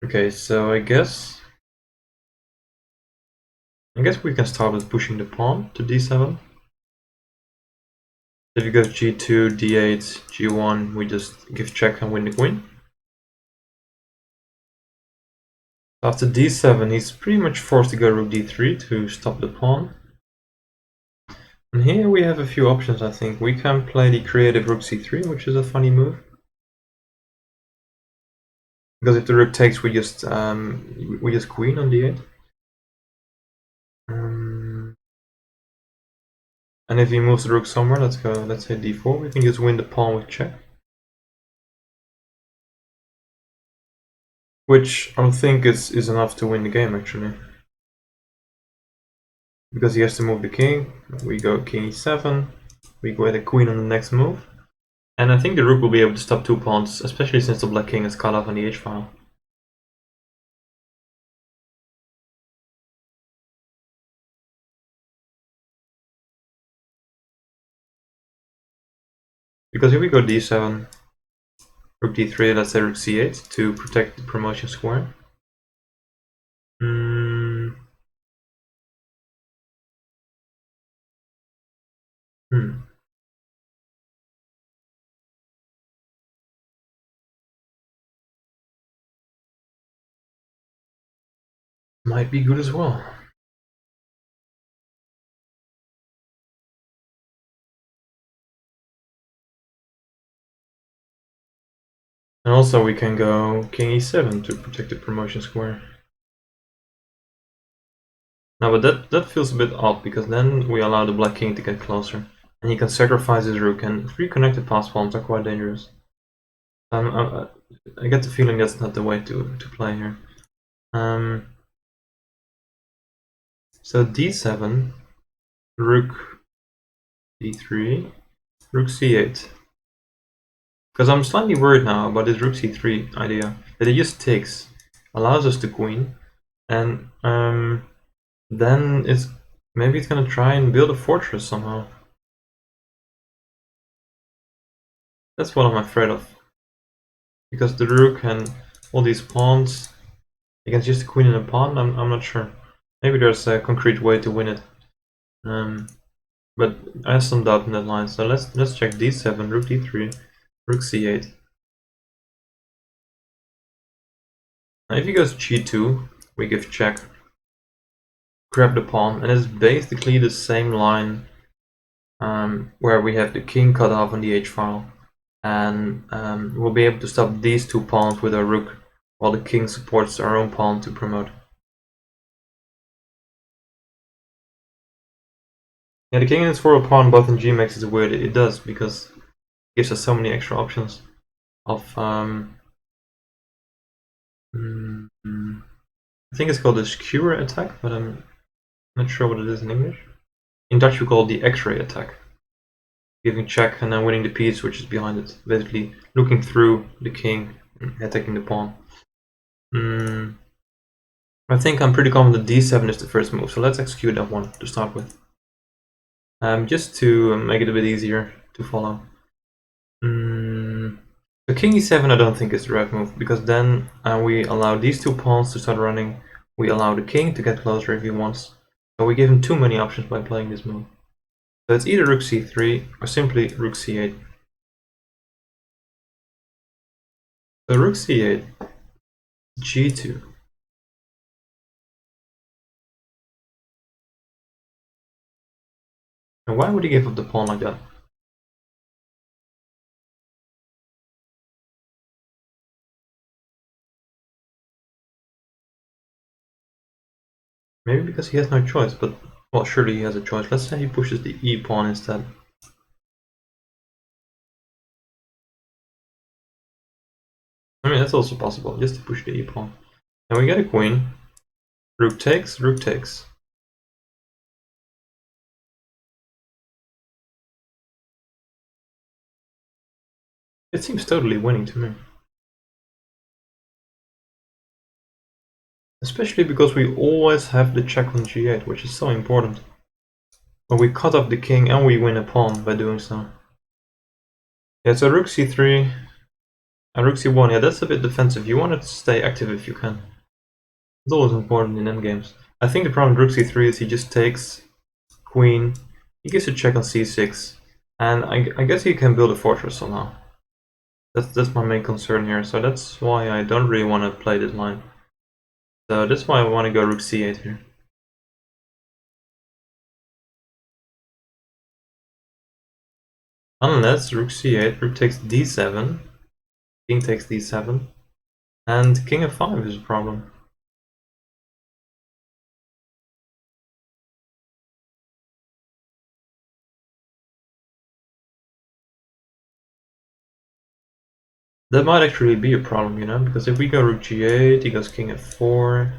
Okay, so I guess we can start with pushing the pawn to d7. If you go g2, d8, g1, we just give check and win the queen. After d7, he's pretty much forced to go rook d3 to stop the pawn. And here we have a few options, I think. We can play the creative rook c3, which is a funny move. Because if the rook takes, we just queen on d8. And if he moves the rook somewhere, let's say d4, we can just win the pawn with check. Which I think is enough to win the game, actually. Because he has to move the king, we go king e7, we go at the queen on the next move. And I think the rook will be able to stop two pawns, especially since the black king is cut off on the h-file. Because if we go d7, rook d3, let's say rook c8 to protect the promotion square. Might be good as well. And also we can go king e7 to protect the promotion square. No, but that feels a bit odd, because then we allow the black king to get closer. And he can sacrifice his rook, and three connected pass pawns are quite dangerous. I get the feeling that's not the way to play here. So d7, rook d3, rook c8. Because I'm slightly worried now about this rook c3 idea, that it just takes, allows us to queen, and then maybe it's gonna try and build a fortress somehow. That's what I'm afraid of. Because the rook and all these pawns against just a queen and a pawn, I'm not sure. Maybe there's a concrete way to win it. But I have some doubt in that line, so let's check d7, rook d3, rook c8. Now if he goes g2, we give check, grab the pawn, and it's basically the same line where we have the king cut off on the h-file. And we'll be able to stop these two pawns with our rook, while the king supports our own pawn to promote. Yeah, the king and its forward pawn both in gmax is weird. It does, because it gives us so many extra options of I think it's called the skewer attack, but I'm not sure what it is in English. In Dutch we call it the X-ray attack. Giving check and then winning the piece which is behind it. Basically looking through the king and attacking the pawn. I think I'm pretty confident d7 is the first move, so let's execute that one to start with. Just to make it a bit easier to follow. So king e7 I don't think is the right move, because then we allow these two pawns to start running. We allow the king to get closer if he wants. So we give him too many options by playing this move. So it's either rook c3 or simply rook c8. So rook c8, g2. And why would he give up the pawn like that? Maybe because he has no choice, but well, surely he has a choice. Let's say he pushes the e pawn instead. I mean, that's also possible, just to push the e pawn. And we get a queen. Rook takes, rook takes. It seems totally winning to me. Especially because we always have the check on g8, which is so important. But we cut off the king and we win a pawn by doing so. Yeah, so rook c3. And rook c1, yeah, that's a bit defensive. You want it to stay active if you can. It's always important in endgames. I think the problem with rook c3 is he just takes queen. He gets a check on c6. And I guess he can build a fortress somehow. That's my main concern here. So that's why I don't really want to play this line. So that's why I want to go rook c8 here. Unless rook c8, rook takes d7, king takes d7, and king f5 is a problem. That might actually be a problem, you know, because if we go rook g8, he goes king f4,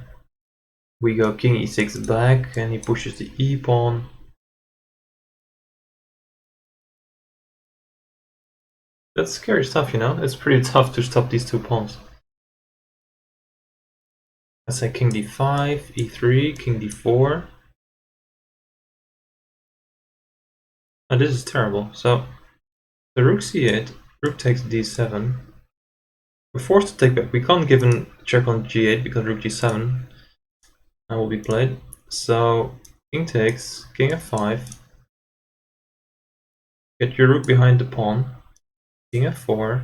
we go king e6 back, and he pushes the e pawn. That's scary stuff, you know, it's pretty tough to stop these two pawns. I say king d5, e3, king d4. Oh, this is terrible. So, the rook c8, rook takes d7. We're forced to take back. We can't give a check on g8 because rook g7 will be played. So king takes, king f5. Get your rook behind the pawn. King f4.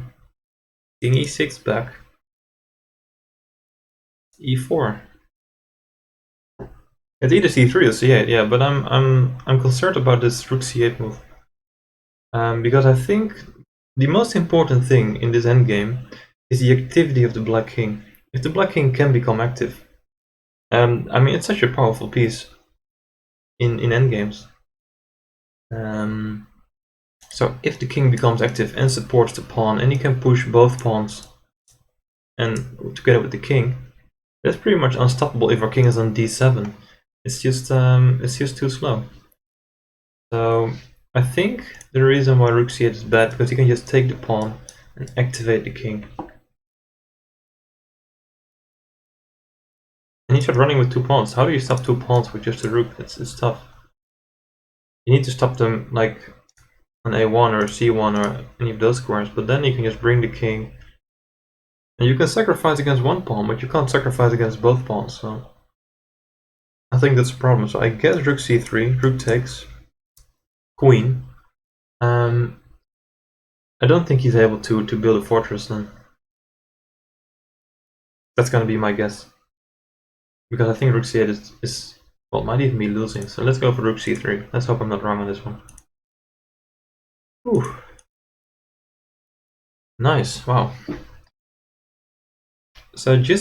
King e6 back. e4. It's either c3 or c8, yeah, but I'm concerned about this rook c8 move. Because I think the most important thing in this endgame is the activity of the black king. If the black king can become active, I mean, it's such a powerful piece in endgames. So if the king becomes active and supports the pawn, and he can push both pawns, and together with the king, that's pretty much unstoppable if our king is on d7. It's just too slow. So I think the reason why rook c8 is bad because he can just take the pawn and activate the king. And he started running with two pawns. How do you stop two pawns with just a rook? It's tough. You need to stop them like on a1 or c1 or any of those squares, but then you can just bring the king. And you can sacrifice against one pawn, but you can't sacrifice against both pawns, so I think that's a problem. So I guess rook c3, rook takes, queen. I don't think he's able to build a fortress then. That's gonna be my guess. Because I think rook c8 is well, might even be losing. So let's go for rook c3. Let's hope I'm not wrong on this one. Ooh. Nice, wow. So just